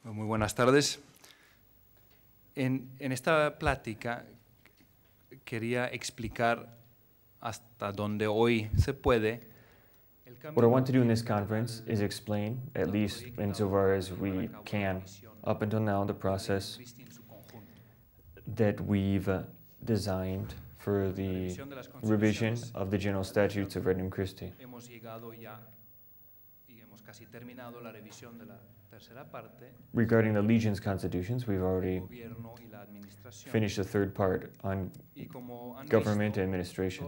Muy buenas tardes. En esta plática quería explicar hasta donde hoy se puede. What I want to do in this conference is explain, at least insofar as we can, up until now, the process that we've designed for the revision of the General Statutes of Regnum Christi. Regarding the Legion's constitutions, we've already finished the third part on government and administration.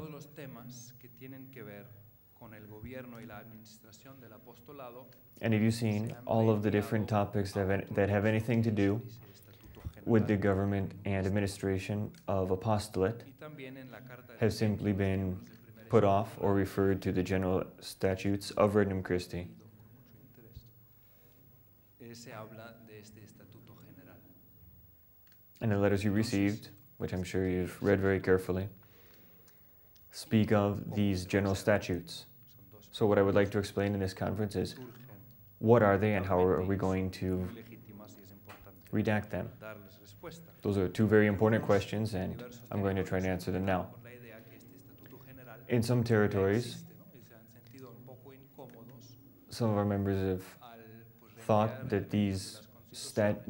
And have you seen all of the different topics that have anything to do with the government and administration of apostolate have simply been put off or referred to the General Statutes of Regnum Christi? And the letters you received, which I'm sure you've read very carefully, speak of these general statutes. So what I would like to explain in this conference is, what are they and how are we going to redact them? Those are two very important questions, and I'm going to try to answer them now. In some territories, some of our members have thought that these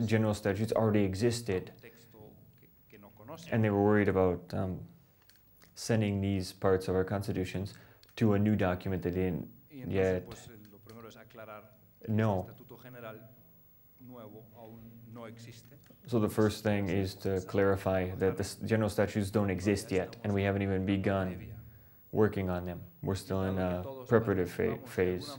general statutes already existed, and they were worried about sending these parts of our constitutions to a new document that didn't yet know. So the first thing is to clarify that the general statutes don't exist yet, and we haven't even begun working on them. We're still in a preparative phase.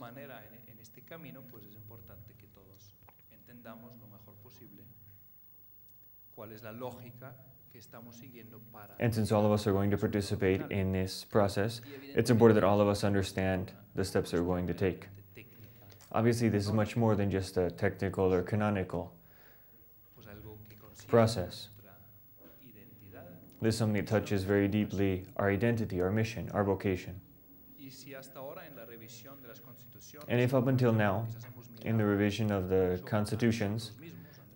And since all of us are going to participate in this process, it's important that all of us understand the steps that we're going to take. Obviously, this is much more than just a technical or canonical process. This is something that touches very deeply our identity, our mission, our vocation. And if up until now, in the revision of the constitutions,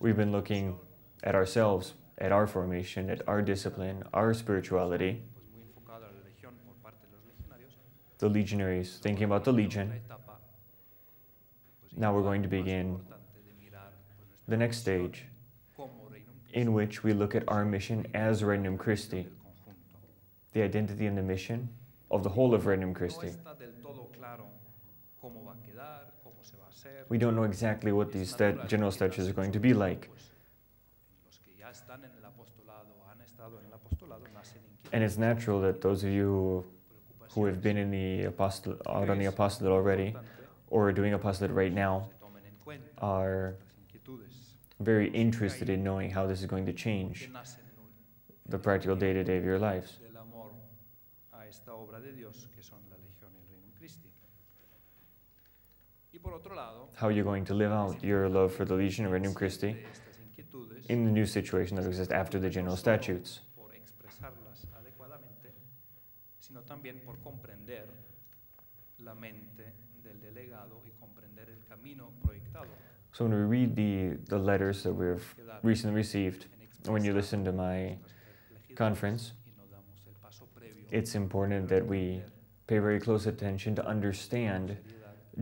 we've been looking at ourselves, at our formation, at our discipline, our spirituality, the legionaries, thinking about the Legion, now we're going to begin the next stage, in which we look at our mission as Regnum Christi, the identity and the mission of the whole of Regnum Christi. We don't know exactly what these general statutes are going to be like. And it's natural that those of you who have been in the out on the apostolate already, or are doing apostolate right now, are very interested in knowing how this is going to change the practical day-to-day of your lives. How you're going to live out your love for the Legion of Regnum Christi in the new situation that exists after the general statutes. So when we read the letters that we've recently received, and when you listen to my conference, it's important that we pay very close attention to understand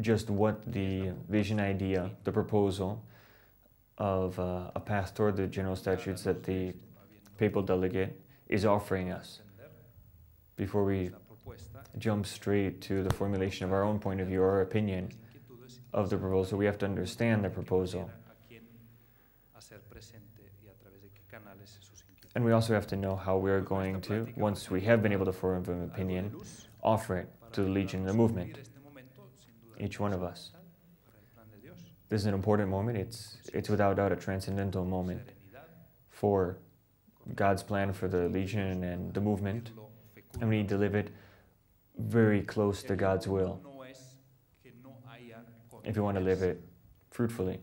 just what the vision idea, the proposal of a path toward the general statutes that the papal delegate is offering us before we jump straight to the formulation of our own point of view, our opinion of the proposal. We have to understand the proposal. And we also have to know how we are going to, once we have been able to form an opinion, offer it to the Legion and the movement, each one of us. This is an important moment. It's without doubt a transcendental moment for God's plan for the Legion and the movement, and we need to live it very close to God's will if you want to live it fruitfully.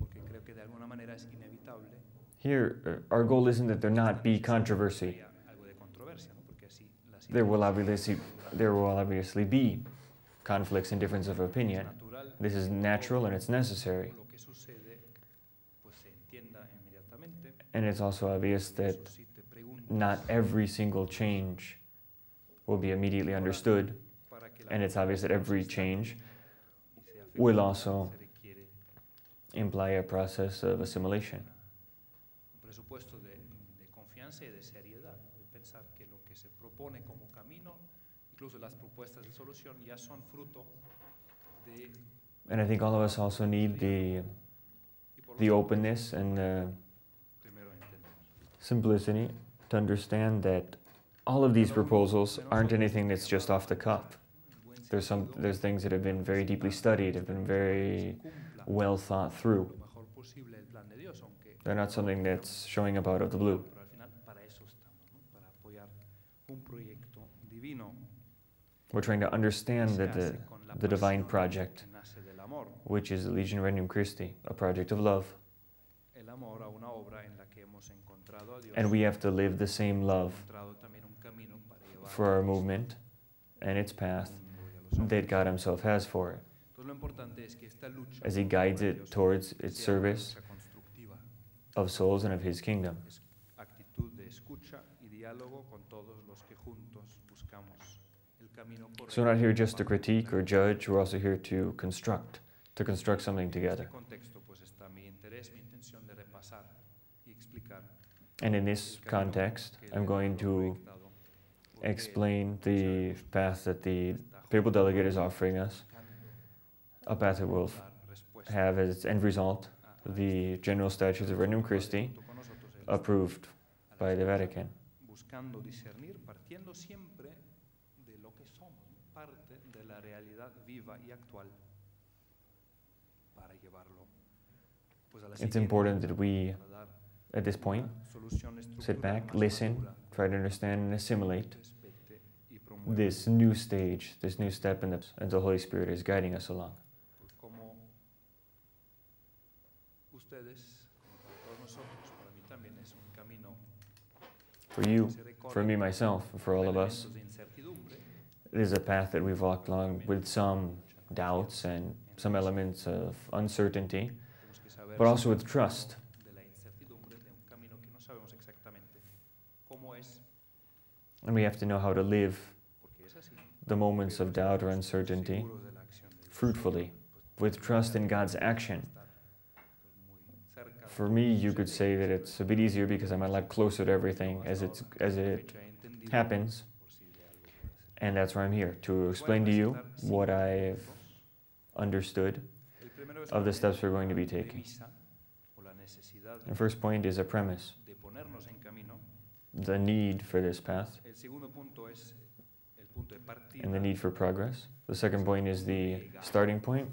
Here, our goal isn't that there not be controversy. There will obviously be conflicts and difference of opinion. This is natural and it's necessary. And it's also obvious that not every single change will be immediately understood, and it's obvious that every change will also imply a process of assimilation. And I think all of us also need the openness and the simplicity to understand that all of these proposals aren't anything that's just off the cuff. There's things that have been very deeply studied, have been very well thought through. They're not something that's showing up out of the blue. We're trying to understand that the divine project, which is the Legion of Regnum Christi, a project of love. And we have to live the same love for our movement and its path that God Himself has for it, as He guides it towards its service of souls and of His kingdom. So we're not here just to critique or judge, we're also here to construct something together. And in this context, I'm going to explain the path that the papal delegate is offering us, a path that will have as its end result the General Statutes of Regnum Christi, approved by the Vatican. It's important that we, at this point, sit back, listen, try to understand and assimilate this new stage, this new step, and the Holy Spirit is guiding us along. For you, for me, myself, and for all of us, it is a path that we've walked along with some doubts and some elements of uncertainty, but also with trust. And we have to know how to live the moments of doubt or uncertainty fruitfully, with trust in God's action. For me, you could say that it's a bit easier because I'm a lot closer to everything as it happens. And that's why I'm here, to explain to you what I've understood of the steps we're going to be taking. The first point is a premise, the need for this path, and the need for progress. The second point is the starting point.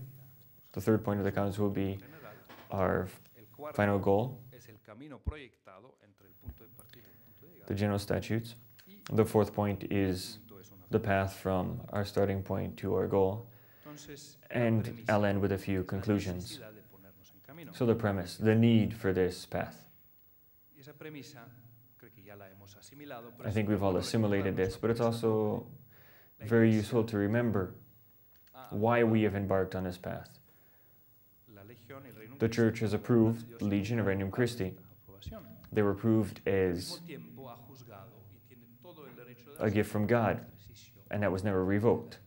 The third point of the council will be our final goal, the General Statutes. The fourth point is the path from our starting point to our goal, and I'll end with a few conclusions. So the premise, the need for this path. I think we've all assimilated this, but it's also very useful to remember why we have embarked on this path. The Church has approved the Legion of Regnum Christi. They were approved as a gift from God, and that was never revoked.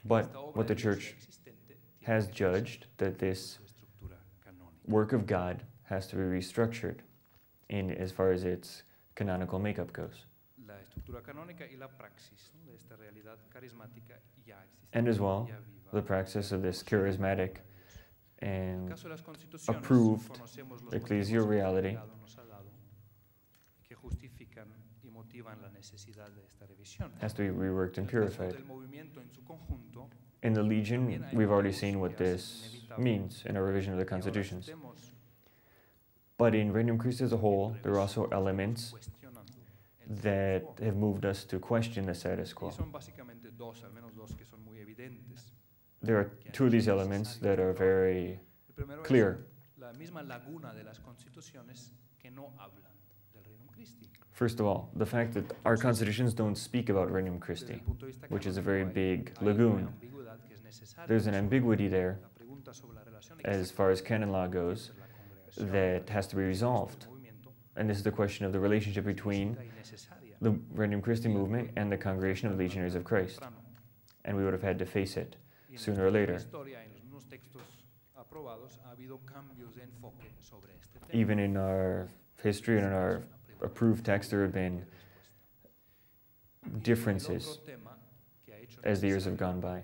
But what the Church has judged, that this work of God has to be restructured in as far as its canonical makeup goes. And as well, the praxis of this charismatic and approved ecclesial reality has to be reworked and purified. In the Legion, we've already seen what this means in our revision of the constitutions. But in Regnum Christi as a whole, there are also elements that have moved us to question the status quo. There are two of these elements that are very clear. First of all, the fact that our constitutions don't speak about Regnum Christi, which is a very big lagoon. There's an ambiguity there as far as canon law goes, that has to be resolved. And this is the question of the relationship between the Regnum Christi movement and the Congregation of Legionaries of Christ. And we would have had to face it sooner or later. Even in our history and in our approved text, there have been differences as the years have gone by.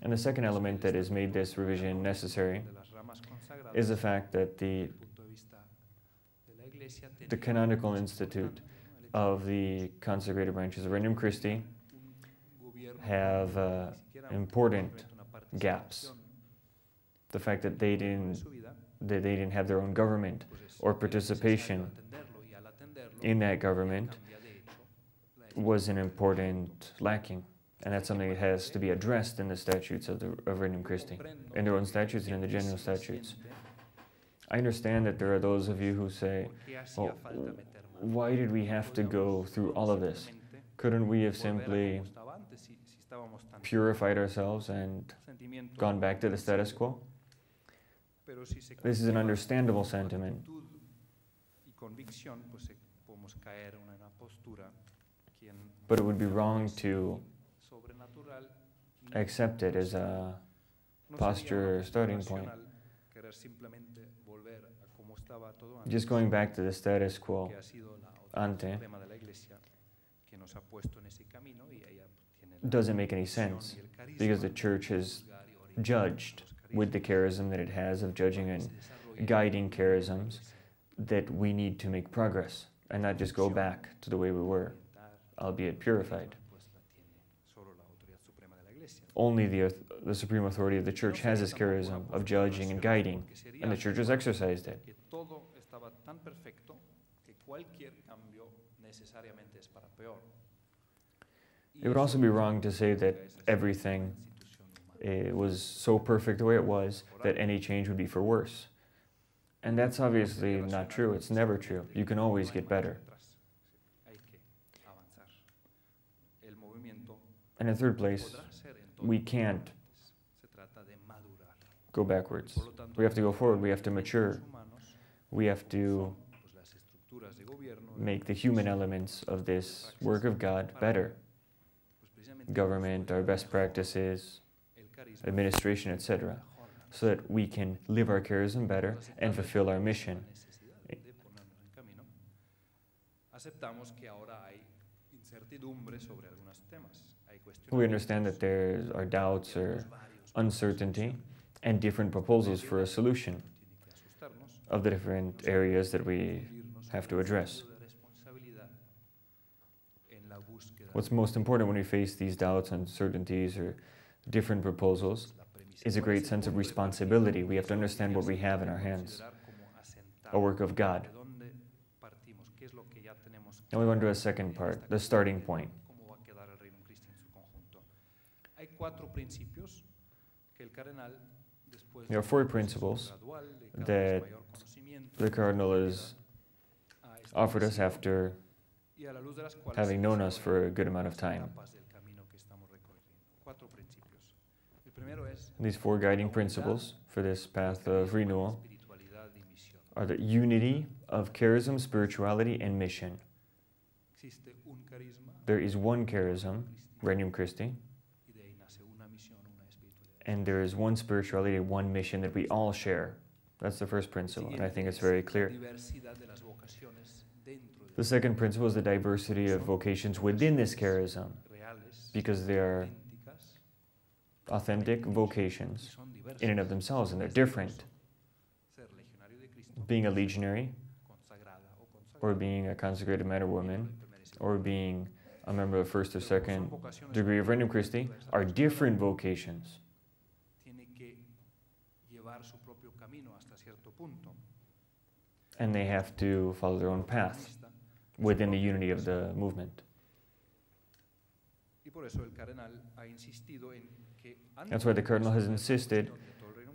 And the second element that has made this revision necessary is the fact that the canonical institute of the consecrated branches of Regnum Christi have important gaps. The fact that they didn't have their own government or participation in that government was an important lacking. And that's something that has to be addressed in the statutes of Regnum Christi, in their own statutes and in the general statutes. I understand that there are those of you who say, well, why did we have to go through all of this? Couldn't we have simply purified ourselves and gone back to the status quo? This is an understandable sentiment. But it would be wrong to accept it as a posture starting point. Just going back to the status quo ante doesn't make any sense, because the Church has judged with the charism that it has of judging and guiding charisms that we need to make progress and not just go back to the way we were, albeit purified. Only the supreme authority of the Church has this charism of judging and guiding, and the Church has exercised it. It would also be wrong to say that everything was so perfect the way it was that any change would be for worse. And that's obviously not true. It's never true. You can always get better. And in third place, we can't go backwards. We have to go forward. We have to mature. We have to make the human elements of this work of God better. Government, our best practices, administration, etc., so that we can live our charism better and fulfill our mission. We understand that there are doubts or uncertainty and different proposals for a solution of the different areas that we have to address. What's most important when we face these doubts, uncertainties, or different proposals is a great sense of responsibility. We have to understand what we have in our hands, a work of God. Now we go on to a second part, the starting point. There are 4 principles that the Cardinal has offered us after having known us for a good amount of time. These 4 guiding principles for this path of renewal are the unity of charism, spirituality, and mission. There is one charism, Regnum Christi, and there is one spirituality, one mission that we all share. That's the first principle, and I think it's very clear. The second principle is the diversity of vocations within this charism, because they are authentic vocations in and of themselves, and they're different. Being a legionary, or being a consecrated man or woman, or being a member of first or second degree of Regnum Christi are different vocations. And they have to follow their own path within the unity of the movement. That's why the Cardinal has insisted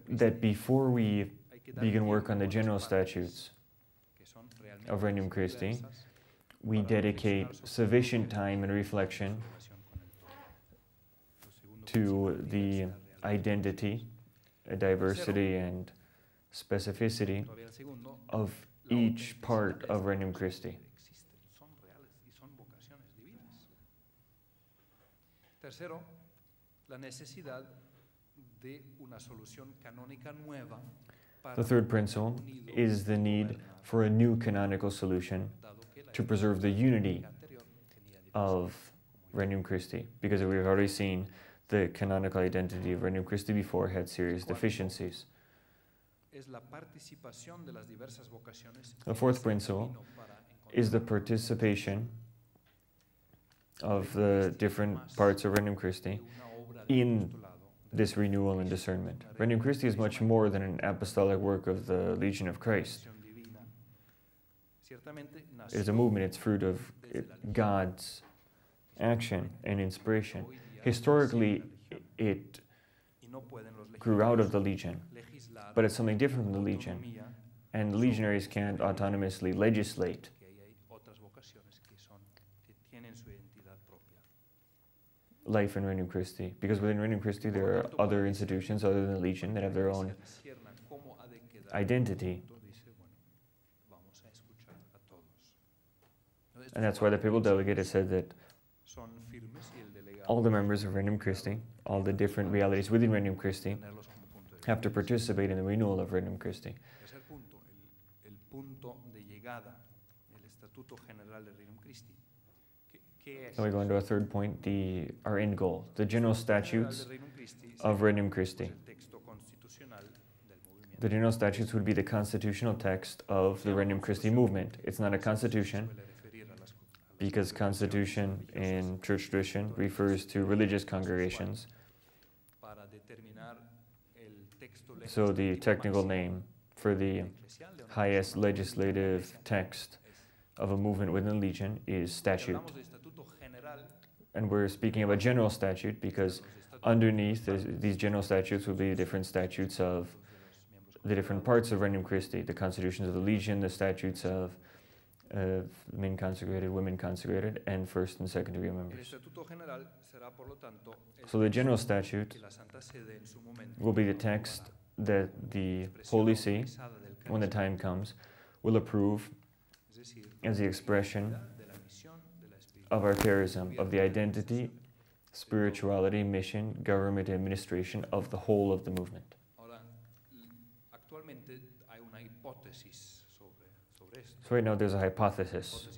that before we begin work on the general statutes of Regnum Christi, we dedicate sufficient time and reflection to the identity a diversity and specificity of each part of Regnum Christi. Tercero, la necesidad de una solución canónica nueva. The third principle is the need for a new canonical solution to preserve the unity of Regnum Christi, because we've already seen the canonical identity of Regnum Christi before had serious deficiencies. The fourth principle is the participation of the different parts of Regnum Christi in this renewal and discernment. Regnum Christi is much more than an apostolic work of the Legion of Christ. It is a movement, it's fruit of God's action and inspiration. Historically, it grew out of the Legion, but it's something different from the Legion, and the legionaries can't autonomously legislate. Life in Regnum Christi, because within Regnum Christi there are other institutions other than the Legion that have their own identity. And that's why the papal delegate has said that all the members of Regnum Christi, all the different realities within Regnum Christi, have to participate in the renewal of Regnum Christi. Now we go on to a third point, our end goal, the general statutes of Regnum Christi. The general statutes would be the constitutional text of the Regnum Christi movement. It's not a constitution, because constitution in church tradition refers to religious congregations. So the technical name for the highest legislative text of a movement within the Legion is statute. And we're speaking of a general statute because underneath these general statutes will be different statutes of the different parts of Regnum Christi, the constitutions of the Legion, the statutes of men consecrated, women consecrated, and first and second degree members. So the general statute will be the text that the Holy See, when the time comes, will approve as the expression of our charism, of the identity, spirituality, mission, government, administration of the whole of the movement. So right now there's a hypothesis.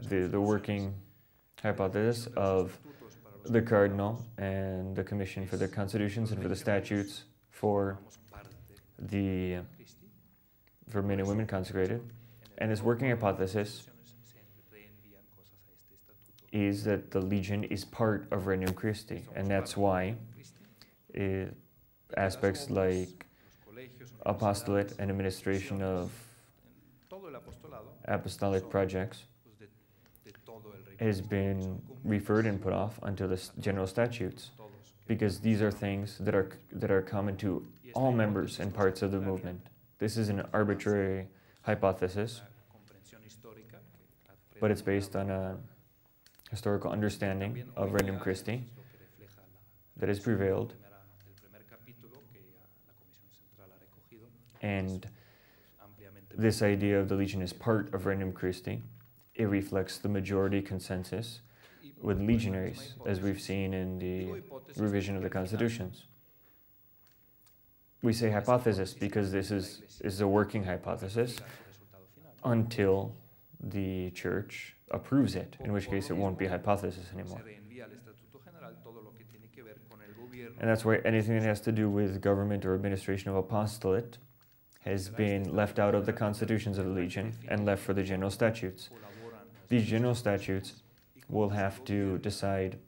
The working hypothesis of the Cardinal and the Commission for the Constitutions and for the Statutes for men and women consecrated. And this working hypothesis is that the Legion is part of Regnum Christi, and that's why aspects like apostolate and administration of apostolic projects has been referred and put off until the general statutes, because these are things that are common to all members and parts of the movement. This is an arbitrary hypothesis, but it's based on a historical understanding of Regnum Christi that has prevailed, and this idea of the Legion as part of Regnum Christi, it reflects the majority consensus with legionaries, as we've seen in the revision of the constitutions. We say hypothesis because this is a working hypothesis until the Church approves it, in which case it won't be a hypothesis anymore. And that's why anything that has to do with government or administration of apostolate has been left out of the constitutions of the Legion and left for the general statutes. These general statutes will have to decide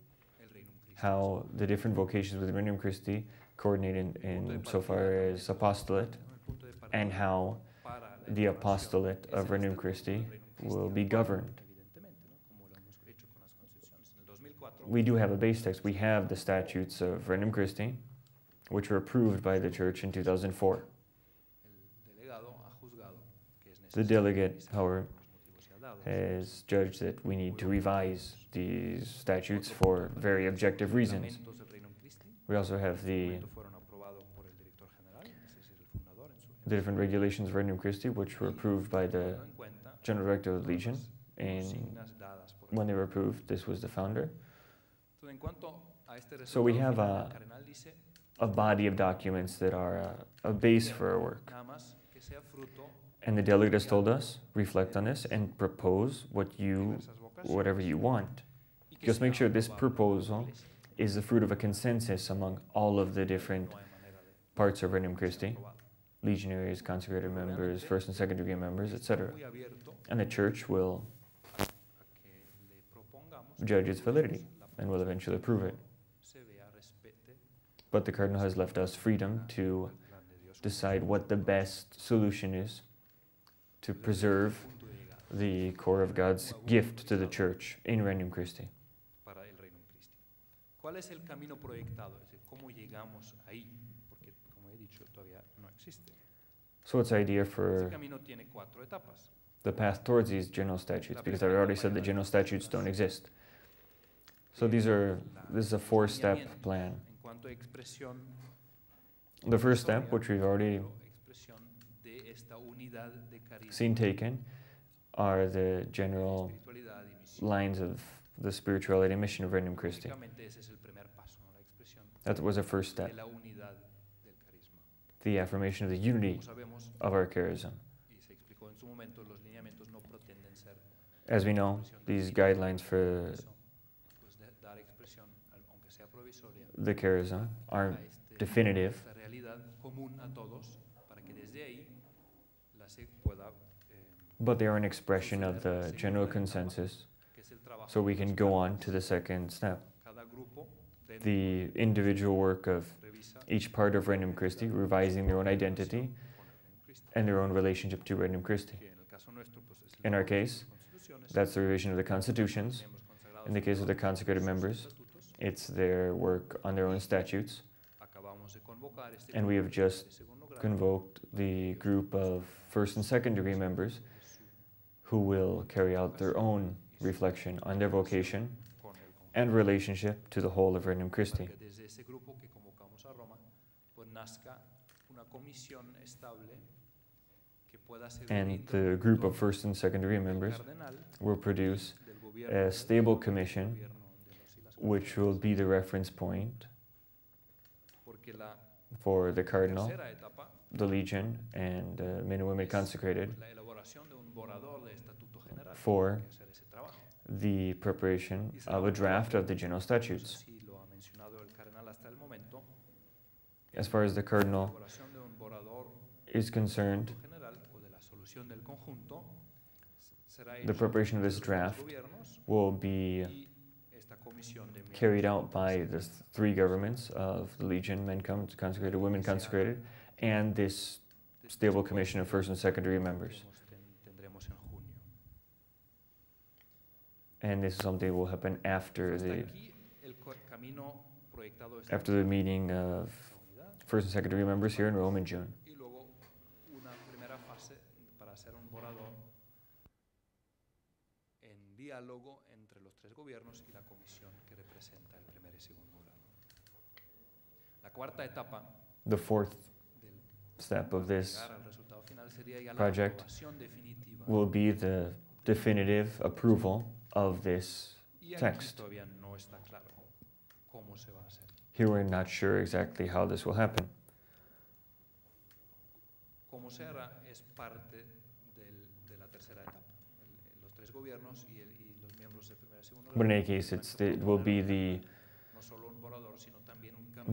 how the different vocations within Regnum Christi coordinate in so far as apostolate, and how the apostolate of Regnum Christi will be governed. We do have a base text. We have the statutes of Regnum Christi, which were approved by the Church in 2004. The delegate, however, has judged that we need to revise these statutes for very objective reasons. We also have the fueron aprobados por el director general, es decir, el fundador different regulations of Regnum Christi, which were approved by the General Director of the Legion, and when they were approved, this was the founder. So we have a body of documents that are a base for our work. And the delegate has told us, reflect on this and propose whatever you want. Just make sure this proposal is the fruit of a consensus among all of the different parts of Regnum Christi, legionaries, consecrated members, first and second degree members, etc. And the church will judge its validity and will eventually approve it. But the Cardinal has left us freedom to decide what the best solution is to preserve the core of God's gift to the church in Regnum Christi. ¿Cuál es el camino proyectado? Es decir, ¿cómo llegamos ahí? Porque, como he dicho, todavía no existe. So what's the idea for Ese camino tiene 4 etapas. The path towards these general statutes? Because I already said the general statutes don't exist. So this is a 4-step plan. En cuanto a expresión, the first step, which we've already seen taken, are the general lines of the spirituality and mission of Regnum Christi. That was a first step. The affirmation of the unity of our charism. As we know, these guidelines for the charism are definitive, but they are an expression of the general consensus, so we can go on to the second step. The individual work of each part of Regnum Christi, revising their own identity and their own relationship to Regnum Christi. In our case, that's the revision of the constitutions. In the case of the consecrated members, it's their work on their own statutes. And we have just convoked the group of first and second degree members who will carry out their own reflection on their vocation and relationship to the whole of Regnum Christi. And the group of first and second degree members will produce a stable commission which will be the reference point for the Cardinal, the Legion, and men and women consecrated for the preparation of a draft of the general statutes. As far as the Cardinal is concerned, the preparation of this draft will be carried out by the 3 governments of the Legion, men consecrated, women consecrated, and this stable commission of first and second degree members. And this is something that will happen after the meeting of first and second degree members here in Rome in June. The 4th step of this project will be the definitive approval of this text. Here we're not sure exactly how this will happen. But in any case, it will be the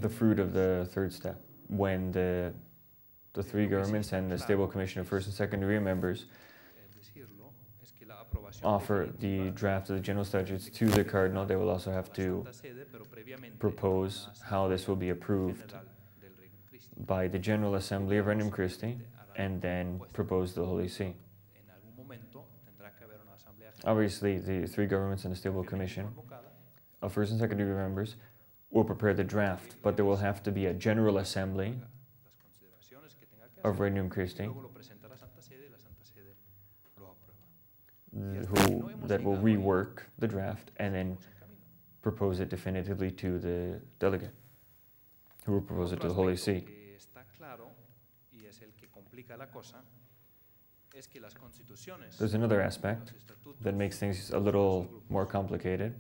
fruit of the 3rd step, when the 3 governments and the stable commission of first and second degree members offer the draft of the general statutes to the Cardinal. They will also have to propose how this will be approved by the General Assembly of Regnum Christi and then propose to the Holy See. Obviously, the 3 governments and the stable commission of first and second degree members will prepare the draft, but there will have to be a General Assembly of Regnum Christi that will rework the draft and then propose it definitively to the delegate. who will propose it to the Holy See. There's another aspect that makes things a little more complicated,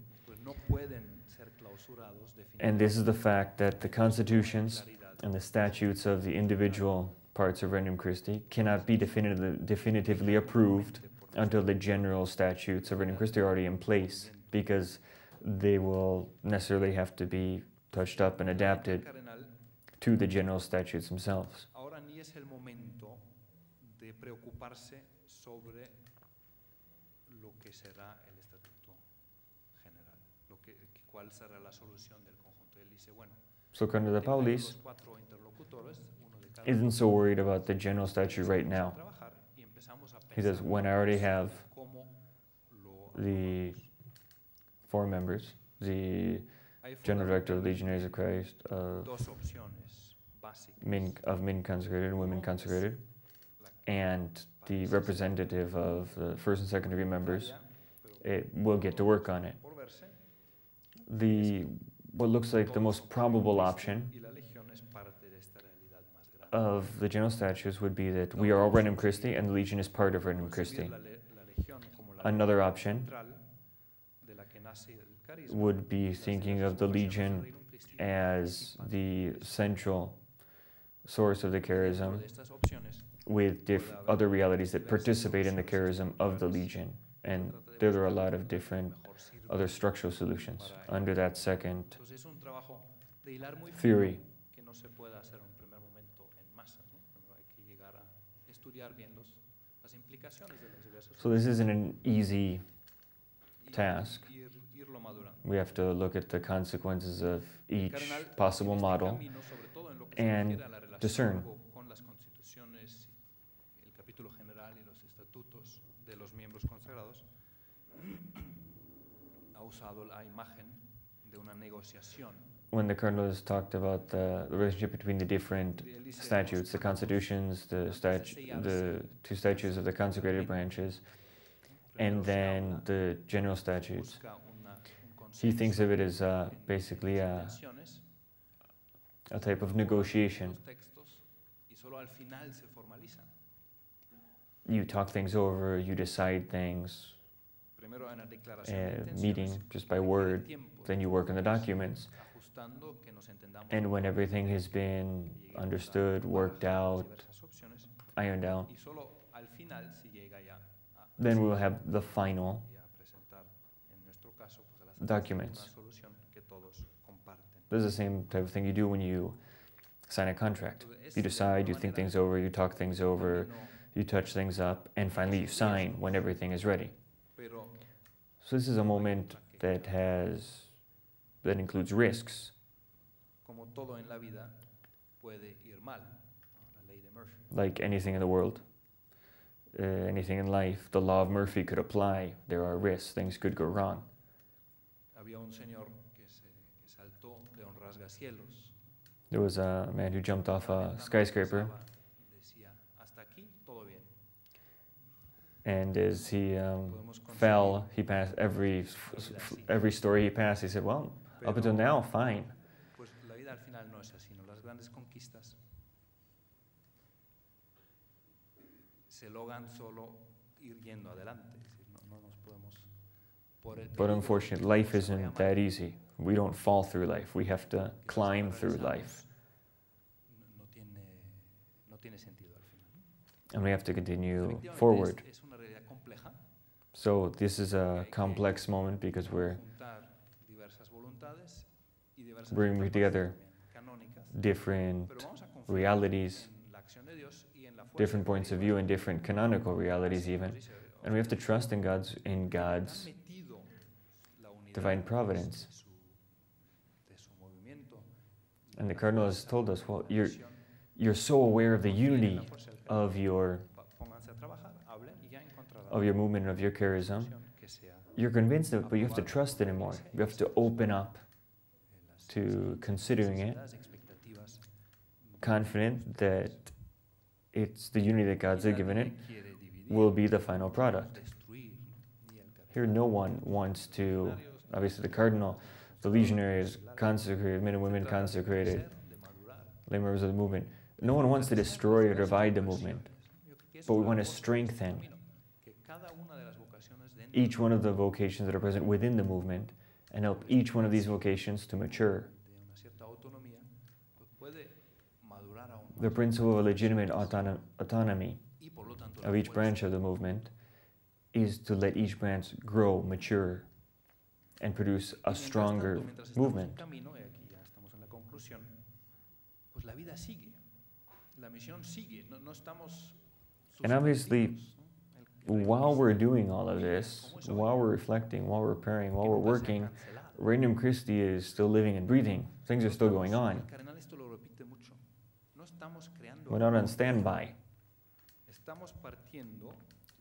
and this is the fact that the constitutions and the statutes of the individual parts of Regnum Christi cannot be definitively approved until the general statutes of Regnum Christi are already in place, because they will necessarily have to be touched up and adapted to the general statutes themselves. So Cardinal de Paulis isn't so worried about the general statute right now. He says, when I already have the 4 members, the General Director of Legionaries of Christ, of men consecrated and women consecrated, and the representative of the first and second degree members, we'll get to work on it. What looks like the most probable option of the general statutes would be that we are all Regnum Christi and the Legion is part of Regnum Christi. Another option would be thinking of the Legion as the central source of the charism, with other realities that participate in the charism of the Legion. And there are a lot of different other structural solutions under that second theory. So this isn't an easy task. We have to look at the consequences of each possible model and discern. When the Cardinal has talked about the relationship between the different statutes, the constitutions, the 2 statutes of the consecrated branches, and then the general statutes, he thinks of it as basically a type of negotiation. You talk things over, you decide things, meeting just by word, then you work on the documents. And when everything has been understood, worked out, ironed out, then we'll have the final documents. This is the same type of thing you do when you sign a contract. You decide, you think things over, you talk things over, you touch things up, and finally you sign when everything is ready. So this is a moment that includes risks. Like anything in the world, anything in life, the law of Murphy could apply. There are risks, things could go wrong. There was a man who jumped off a skyscraper, and as he fell, he passed every story he passed. He said, well, up until now, fine. But unfortunately, life isn't that easy. We don't fall through life. We have to climb through life. And we have to continue forward. So this is a complex moment because we're bringing together different realities, different points of view, and different canonical realities even. And we have to trust in God's divine providence. And the Cardinal has told us, well, you're so aware of the unity of your movement, of your charism. You're convinced of it, but you have to trust it more. You have to open up to considering it, confident that it's the unity that God's given it will be the final product. Here, no one wants to, obviously the Cardinal, the legionaries consecrated, men and women consecrated, lay members of the movement. No one wants to destroy or divide the movement, but we want to strengthen each one of the vocations that are present within the movement and help each one of these vocations to mature. The principle of legitimate autonomy of each branch of the movement is to let each branch grow, mature, and produce a stronger movement. And obviously, while we're doing all of this, while we're reflecting, while we're praying, while we're working, Regnum Christi is still living and breathing. Things are still going on. We're not on standby.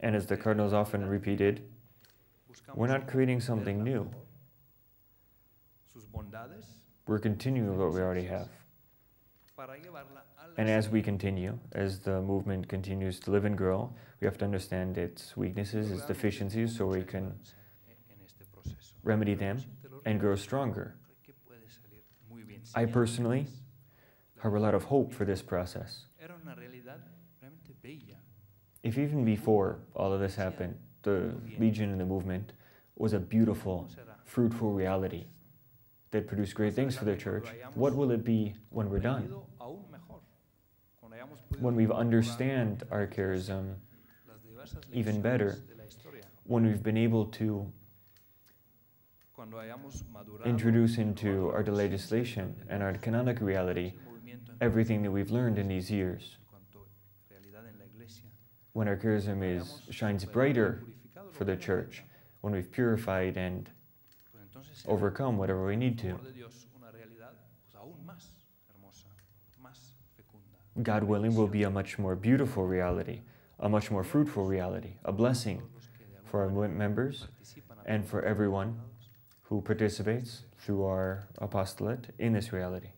And as the cardinals often repeated, we're not creating something new. We're continuing what we already have. And as we continue, as the movement continues to live and grow, we have to understand its weaknesses, its deficiencies, so we can remedy them and grow stronger. I personally have a lot of hope for this process. If even before all of this happened, the Legion and the movement was a beautiful, fruitful reality that produced great things for the church, what will it be when we're done? When we've understand our charism even better, when we've been able to introduce into our legislation and our canonic reality everything that we've learned in these years, when our charism shines brighter for the church, when we've purified and overcome whatever we need to. God willing, will be a much more beautiful reality, a much more fruitful reality, a blessing for our members and for everyone who participates through our apostolate in this reality.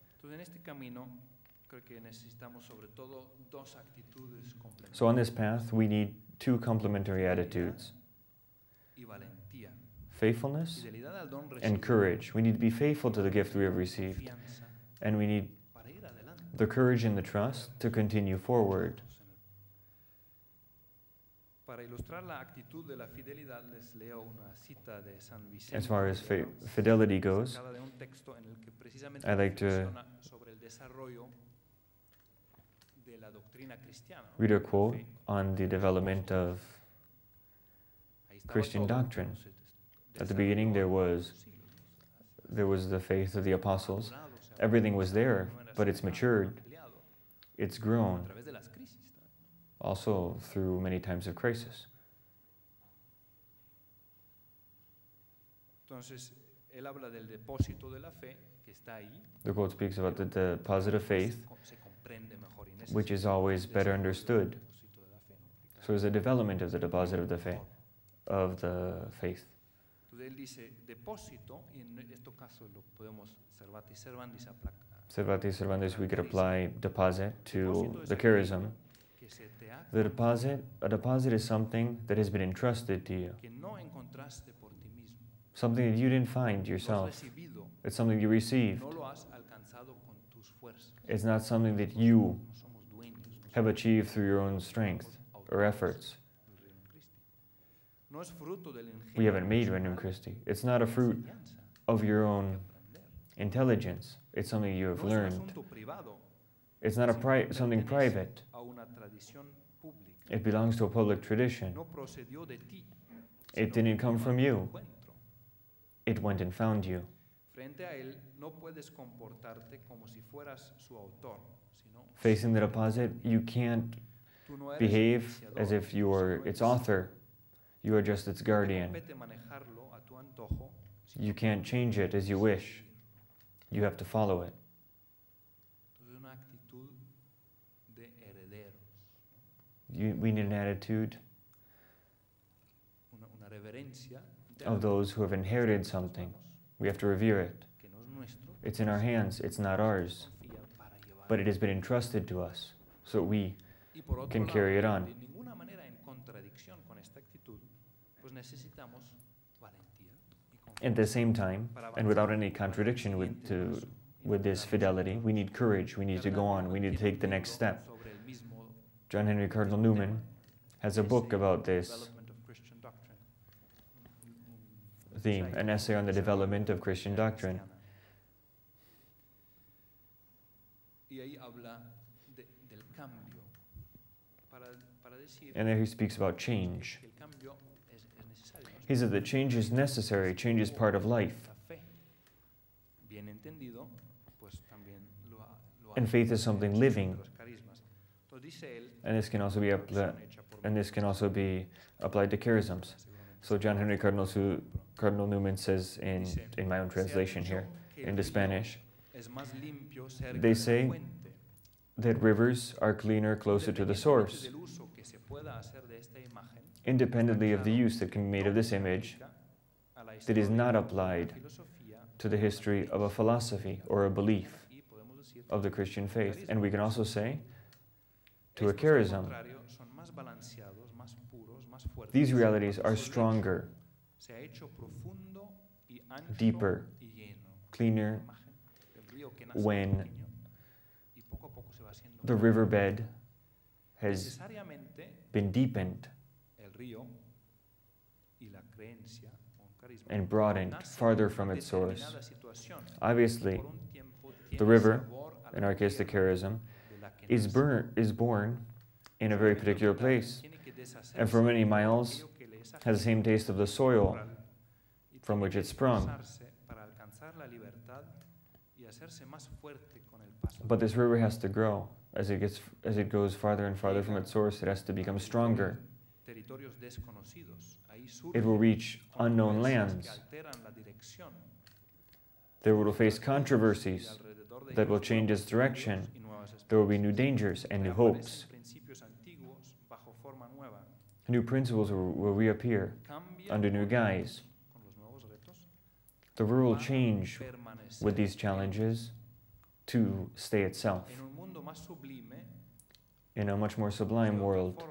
So on this path, we need two complementary attitudes: faithfulness and courage. We need to be faithful to the gift we have received, and we need the courage and the trust to continue forward. As far as fidelity goes, I'd like to read a quote on the development of Christian doctrine. At the beginning, there was the faith of the apostles. Everything was there, but it's matured, it's grown, also through many times of crisis. The quote speaks about the deposit of faith, which is always better understood. So there's a development of the deposit of the faith. Servatis servandis, we could apply deposit to the charism. A deposit is something that has been entrusted to you. Something that you didn't find yourself. It's something you received. It's not something that you have achieved through your own strength or efforts. We haven't made Regnum Christi. It's not a fruit of your own intelligence. It's something you have learned. It's not something private. It belongs to a public tradition. It didn't come from you. It went and found you. Facing the deposit, you can't behave as if you are its author. You are just its guardian. You can't change it as you wish. You have to follow it. We need an attitude of those who have inherited something. We have to revere it. It's in our hands, it's not ours, but it has been entrusted to us, so we can carry it on. At the same time, and without any contradiction with this fidelity. We need courage. We need to go on. We need to take the next step. John Henry Cardinal Newman has a book about this theme, an essay on the development of Christian doctrine. And there he speaks about change. He said that change is necessary, change is part of life. And faith is something living. And this can also be applied to charisms. So John Henry Cardinal Newman says in my own translation here, into Spanish, they say that rivers are cleaner closer to the source. Independently of the use that can be made of this image, that is not applied to the history of a philosophy or a belief of the Christian faith. And we can also say, to a charism, these realities are stronger, deeper, cleaner, when the riverbed has been deepened and broadened farther from its source. Obviously, the river, in our case the charism, is born in a very particular place, and for many miles has the same taste of the soil from which it sprung. But this river has to grow. As it goes farther and farther from its source, it has to become stronger. It will reach unknown lands. There will face controversies that will change its direction. There will be new dangers and new hopes. New principles will reappear under new guise. The river will change with these challenges to stay itself. In a much more sublime world,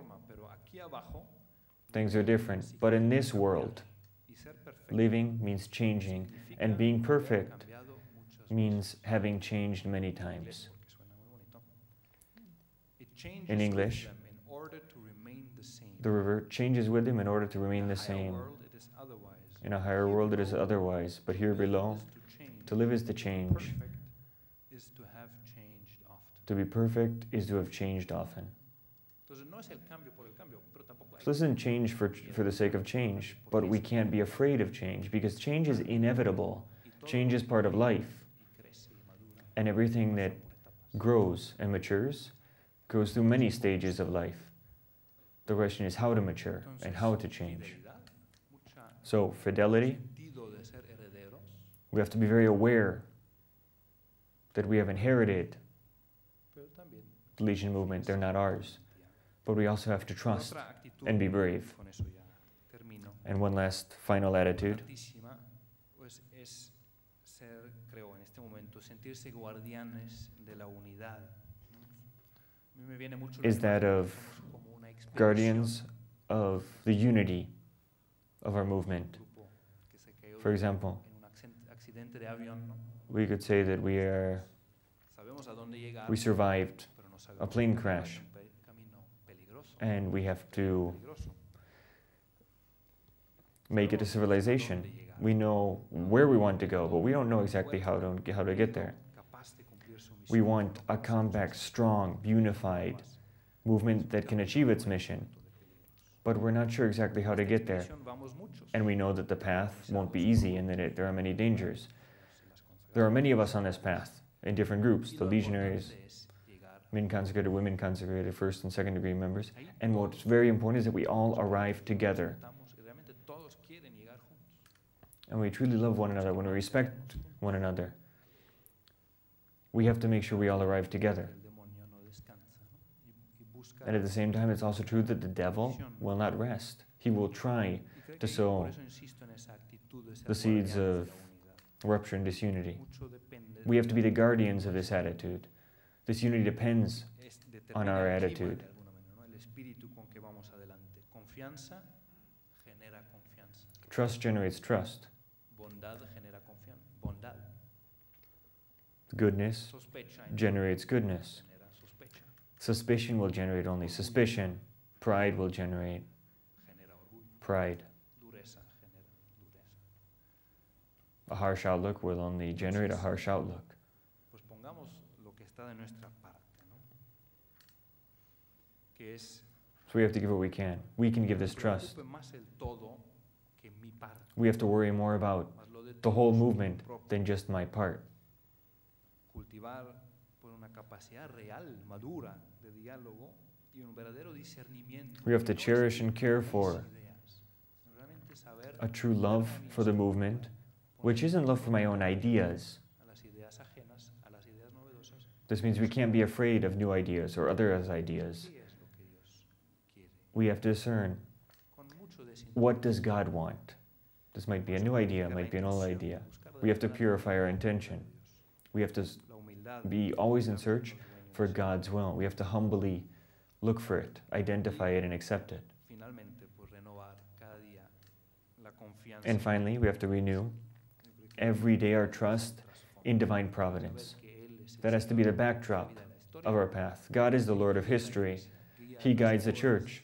things are different. But in this world, living means changing, and being perfect means having changed many times. In English, the river changes with him in order to remain the same. In a higher world, it is otherwise. But here below, to live is to change. To be perfect is to have changed often. So this isn't change for the sake of change, but we can't be afraid of change, because change is inevitable. Change is part of life. And everything that grows and matures goes through many stages of life. The question is how to mature and how to change. So, fidelity, we have to be very aware that we have inherited the Legion movement, they're not ours. But we also have to trust and be brave. And one last final attitude is that of guardians of the unity of our movement. For example, we could say that we survived a plane crash, and we have to make it a civilization. We know where we want to go, but we don't know exactly how to get there. We want a compact, strong, unified movement that can achieve its mission, but we're not sure exactly how to get there. And we know that the path won't be easy and that there are many dangers. There are many of us on this path in different groups, the legionaries, men consecrated, women consecrated, first and second degree members. And what's very important is that we all arrive together. And we truly love one another, when we respect one another. We have to make sure we all arrive together. And at the same time, it's also true that the devil will not rest. He will try to sow the seeds of rupture and disunity. We have to be the guardians of this attitude. This unity depends on our attitude. Trust generates trust. Goodness generates goodness. Suspicion will generate only suspicion. Pride will generate pride. A harsh outlook will only generate a harsh outlook. So we have to give what we can. We can give this trust. We have to worry more about the whole movement than just my part. We have to cherish and care for a true love for the movement, which isn't love for my own ideas. This means we can't be afraid of new ideas or others' ideas. We have to discern, what does God want? This might be a new idea, might be an old idea. We have to purify our intention. We have to be always in search for God's will. We have to humbly look for it, identify it, and accept it. And finally, we have to renew every day our trust in divine providence. That has to be the backdrop of our path. God is the Lord of history. He guides the church.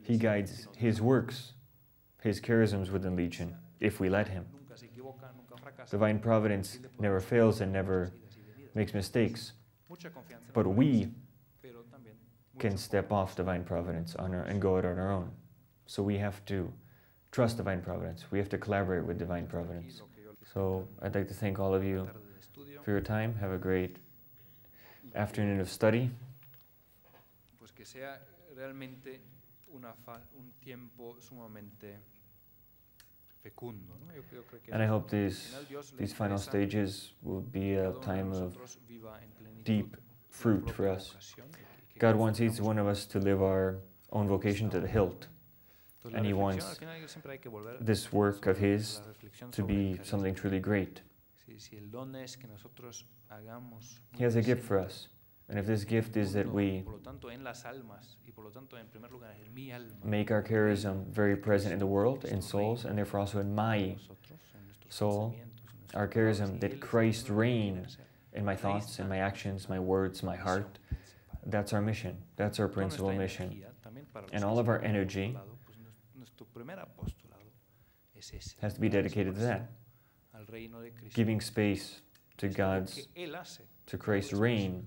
He guides His works, His charisms within Legion, if we let Him. Divine providence never fails and never makes mistakes. But we can step off divine providence and go out on our own. So we have to trust divine providence. We have to collaborate with divine providence. So I'd like to thank all of you for your time. Have a great afternoon of study. And I hope these final stages will be a time of deep fruit for us. God wants each one of us to live our own vocation to the hilt. And He wants this work of His to be something truly great. He has a gift for us. And if this gift is that we make our charism very present in the world, in souls, and therefore also in my soul, our charism, that Christ reign in my thoughts, in my actions, my words, my heart, that's our mission. That's our principal mission. And all of our energy has to be dedicated to that. Giving space to to Christ's reign.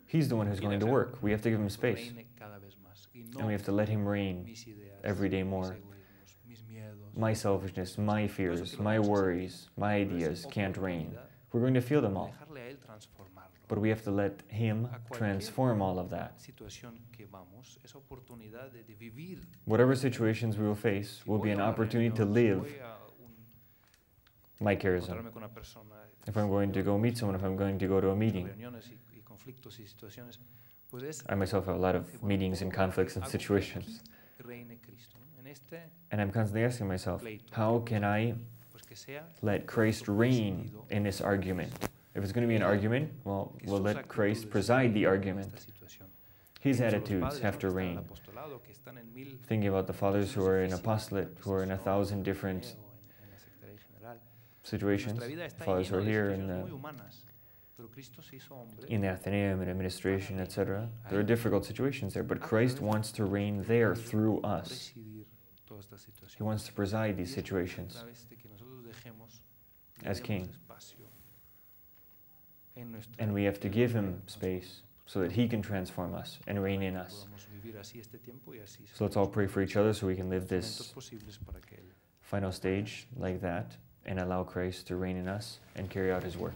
He's the one who's going to work. We have to give Him space. And we have to let Him reign every day more. My selfishness, my fears, my worries, my ideas can't reign. We're going to feel them all. But we have to let Him transform all of that. Whatever situations we will face will be an opportunity to live my charism. If I'm going to go meet someone, if I'm going to go to a meeting, I myself have a lot of meetings and conflicts and situations. And I'm constantly asking myself, how can I let Christ reign in this argument? If it's going to be an argument, well, we'll let Christ preside the argument. His attitudes have to reign. Thinking about the fathers who are in apostolate, who are in 1,000 different situations, fathers who are here in the Athenaeum and administration, etc. There are difficult situations there, but Christ wants to reign there through us. He wants to preside these situations as King. And we have to give Him space so that He can transform us and reign in us. So let's all pray for each other so we can live this final stage like that and allow Christ to reign in us and carry out His work.